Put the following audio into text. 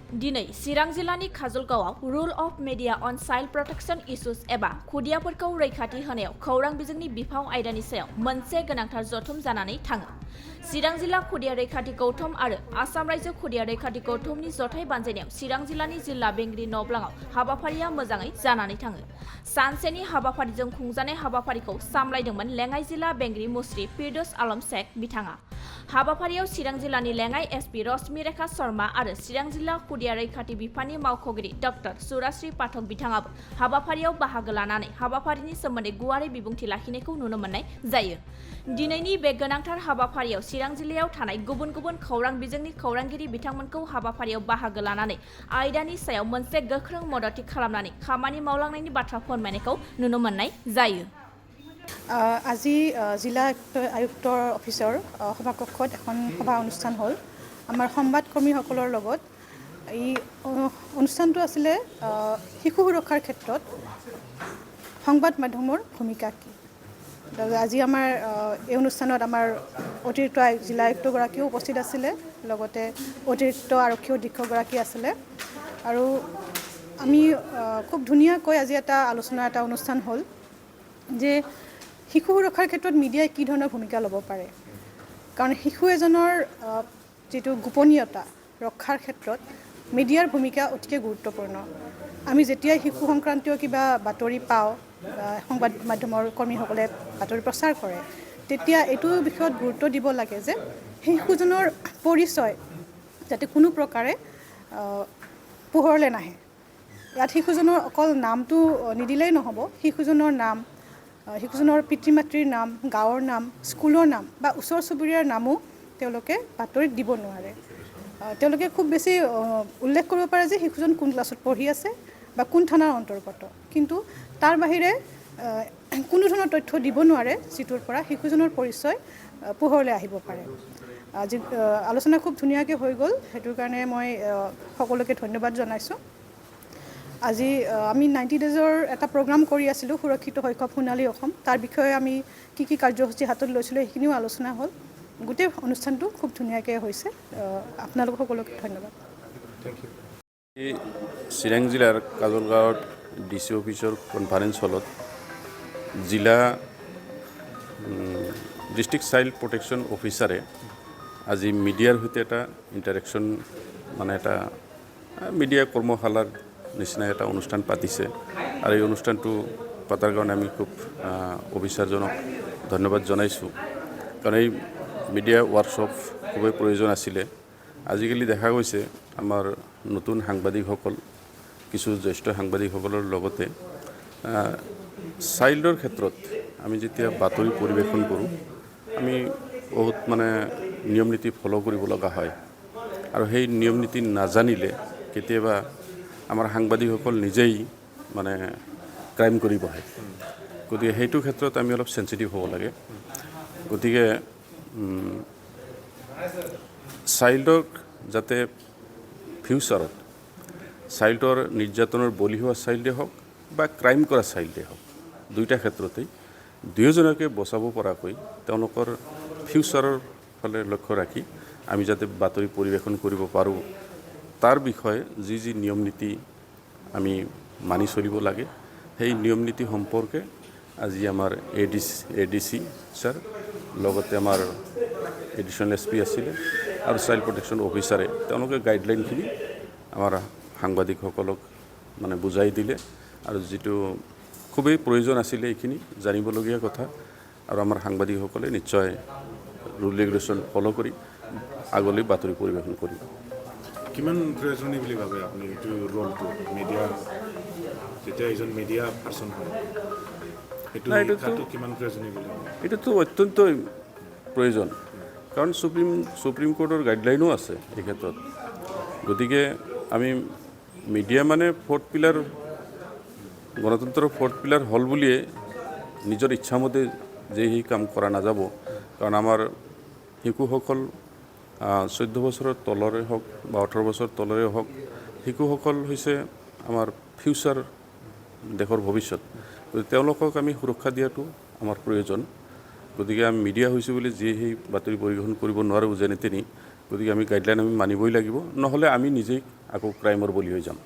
दिनै चिरां जिल्लानि काजलगावआव rule of media on child protection issues एबा खुदियाफोरखौ रैखाथि होनायाव खौरां बिजोंनि बिफाव आयदानि सायाव मोनसे गोनांथार जथुम जानानै थाङो। चिरां जिल्ला खुदिया रैखाथि गौथुम आरो आसाम रायजो खुदिया रैखाथि गौथुमनि जथाय बानजायनायाव चिरां जिल्लानि जिल्ला बेंगिरि नब्लाङाव हाबाफारिया मोजाङै जानानै थाङो। सानसेनि हाबाफारिजों खुंजानाय हाबाफारिखौ सामलायदोंमोन लेङाइ जिल्ला बेंगिरि मुस्रि फिरदौस आलम शेख बिथाङा। हाबाफारियाव चिरां जिल्लानि लेङाइ एसपि रश्मि रेखा शर्मा आरो चिरां जिल्ला खुदिया रैखाथि बिफाननि मावख'गिरि डक्टर सुराश्री पाठक बिथाङाबो हाबाफारियाव बाहागो लानानै हाबाफारिनि सोमोन्दै गुवारै बिबुंथि लाखिनायखौ नुनो मोननाय जायो। दिनैनि बे गोनांथार हाबाफारियाव चिरां जिल्लायाव थानाय गुबुन गुबुन खौरां बिजोंनि खौरांगिरि बिथांमोनखौ हाबाफारियाव बाहागो लानानै आयदानि सायाव मोनसे गोख्रों मददथि खालामनानै खामानि मावलांनायनि बाथ्रा फोरमायनायखौ नुनो मोननाय जायो। আজি জিলা আয়ুক্তৰ অফিচৰ সভাকক্ষত এখন সভা অনুষ্ঠান হ'ল আমাৰ সংবাদকৰ্মীসকলৰ লগত। এই অনুষ্ঠানটো আছিলে শিশু সুৰক্ষাৰ ক্ষেত্ৰত সংবাদ মাধ্যমৰ ভূমিকা কি। আজি আমাৰ এই অনুষ্ঠানত আমাৰ অতিৰিক্ত জিলা আয়ুক্তগৰাকীও উপস্থিত আছিলে, লগতে অতিৰিক্ত আৰক্ষী অধীক্ষকগৰাকী আছিলে আৰু আমি খুব ধুনীয়াকৈ আজি এটা অনুষ্ঠান হ'ল যে শিশু সুৰক্ষাৰ ক্ষেত্ৰত মিডিয়াই কি ধৰণৰ ভূমিকা ল'ব পাৰে। কাৰণ শিশু এজনৰ যিটো গোপনীয়তা ৰক্ষাৰ ক্ষেত্ৰত মিডিয়াৰ ভূমিকা অতিকে গুৰুত্বপূৰ্ণ। আমি যেতিয়াই শিশু সংক্ৰান্তীয় কিবা বাতৰি পাওঁ, সংবাদ মাধ্যমৰ কৰ্মীসকলে বাতৰি প্ৰচাৰ কৰে, তেতিয়া এইটো বিষয়ত গুৰুত্ব দিব লাগে যে শিশুজনৰ পৰিচয় যাতে কোনো প্ৰকাৰে পোহৰলৈ নাহে। ইয়াত শিশুজনৰ অকল নামটো নিদিলেই নহ'ব, শিশুজনৰ নাম, শিশুজনৰ পিতৃ মাতৃৰ নাম, গাঁৱৰ নাম, স্কুলৰ নাম বা ওচৰ চুবুৰীয়াৰ নামো তেওঁলোকে বাতৰিত দিব নোৱাৰে। তেওঁলোকে খুব বেছি উল্লেখ কৰিব পাৰে যে শিশুজন কোন ক্লাছত পঢ়ি আছে বা কোন থানাৰ অন্তৰ্গত, কিন্তু তাৰ বাহিৰে কোনো ধৰণৰ তথ্য দিব নোৱাৰে যিটোৰ পৰা শিশুজনৰ পৰিচয় পোহৰলৈ আহিব পাৰে। আজি আলোচনা খুব ধুনীয়াকৈ হৈ গ'ল, সেইটোৰ কাৰণে মই সকলোকে ধন্যবাদ জনাইছোঁ। আজি আমি 90 ডেজৰ এটা প্ৰগ্ৰাম কৰি আছিলোঁ, সুৰক্ষিত শৈশৱ সোণালী অসম। তাৰ বিষয়ে আমি কি কি কাৰ্যসূচী হাতত লৈছিলোঁ সেইখিনিও আলোচনা হ'ল। গোটেই অনুষ্ঠানটো খুব ধুনীয়াকৈ হৈছে। আপোনালোক সকলোকে ধন্যবাদ। চিৰাং জিলাৰ কাজলগাঁৱত DC অফিচৰ কনফাৰেন্স হলত জিলা ডিষ্ট্ৰিক্ট চাইল্ড প্ৰটেকশ্যন অফিচাৰে আজি মিডিয়াৰ সৈতে এটা ইণ্টাৰেকশ্যন, মানে এটা মিডিয়া কৰ্মশালাৰ নিচিনা এটা অনুষ্ঠান পাতিছে। আৰু এই অনুষ্ঠানটো পতাৰ কাৰণে আমি খুব অফিচাৰজনক ধন্যবাদ জনাইছোঁ, কাৰণ এই মিডিয়া ৱৰ্কশ্বপ খুবেই প্ৰয়োজন আছিলে। আজিকালি দেখা গৈছে আমাৰ নতুন সাংবাদিকসকল, কিছু জ্যেষ্ঠ সাংবাদিকসকলৰ লগতে চাইল্ডৰ ক্ষেত্ৰত আমি যেতিয়া বাতৰি পৰিৱেশন কৰোঁ, আমি বহুত নিয়ম নীতি ফ'ল' কৰিব লগা হয়। আৰু সেই নিয়ম নীতি নাজানিলে কেতিয়াবা আমাৰ সাংবাদিকসকল নিজেই ক্ৰাইম কৰি বহে। গতিকে সেইটো ক্ষেত্ৰত আমি অলপ চেঞ্চিটিভ হ'ব লাগে। গতিকে চাইল্ডক যাতে ফিউচাৰত চাইল্ডৰ নিৰ্যাতনৰ বলি হোৱা চাইল্ডে হওক বা ক্ৰাইম কৰা চাইল্ডে হওক, দুয়োটা ক্ষেত্ৰতেই দুয়োজনকে বচাব পৰাকৈ তেওঁলোকৰ ফিউচাৰৰ ফালে লক্ষ্য ৰাখি আমি যাতে বাতৰি পৰিৱেশন কৰিব পাৰোঁ, তাৰ বিষয়ে যি যি নিয়ম নীতি আমি মানি চলিব লাগে, সেই নিয়ম নীতি সম্পৰ্কে আজি আমাৰ ADC ছাৰ, লগতে আমাৰ এডিশ্যনেল SP আছিলে আৰু চাইল্ড প্ৰটেকশ্যন অফিচাৰে তেওঁলোকে গাইডলাইনখিনি আমাৰ সাংবাদিকসকলক বুজাই দিলে। আৰু যিটো খুবেই প্ৰয়োজন আছিলে এইখিনি জানিবলগীয়া কথা, আৰু আমাৰ সাংবাদিকসকলে নিশ্চয় ৰুল ৰেগুলেশ্যন ফ'ল' কৰি আগলৈ বাতৰি পৰিৱেশন কৰিব। কিমান প্ৰয়োজনীয় বুলি ভাবে আপুনি এইটো ৰোলটো, মিডিয়া যেতিয়া এজন মিডিয়া পাৰ্চন হয়, এইটো কিমান প্ৰয়োজনীয় বুলি ভাবে? এইটোতো অত্যন্ত প্ৰয়োজন, কাৰণ সুপ্ৰিম কোৰ্টৰ গাইডলাইনো আছে এই ক্ষেত্ৰত। গতিকে আমি মিডিয়া ফ'ৰ্থ পিলাৰ, গণতন্ত্ৰৰ ফ'ৰ্থ পিলাৰ হ'ল বুলিয়ে নিজৰ ইচ্ছামতে যে সেই কাম কৰা নাযাব। কাৰণ আমাৰ শিশুসকল 14 বছৰৰ তলৰে হওক বা 18 বছৰৰ তলৰে হওক, শিশুসকল হৈছে আমাৰ ফিউচাৰ, দেশৰ ভৱিষ্যত। গতিকে তেওঁলোকক আমি সুৰক্ষা দিয়াটো আমাৰ প্ৰয়োজন। গতিকে আমি মিডিয়া হৈছোঁ বুলি যি সেই বাতৰি পৰিৱেশন কৰিব নোৱাৰোঁ যেনে তেনি। গতিকে আমি গাইডলাইন মানিবই লাগিব, নহ'লে আমি নিজেই আকৌ ক্ৰাইমৰ বলি হৈ যাম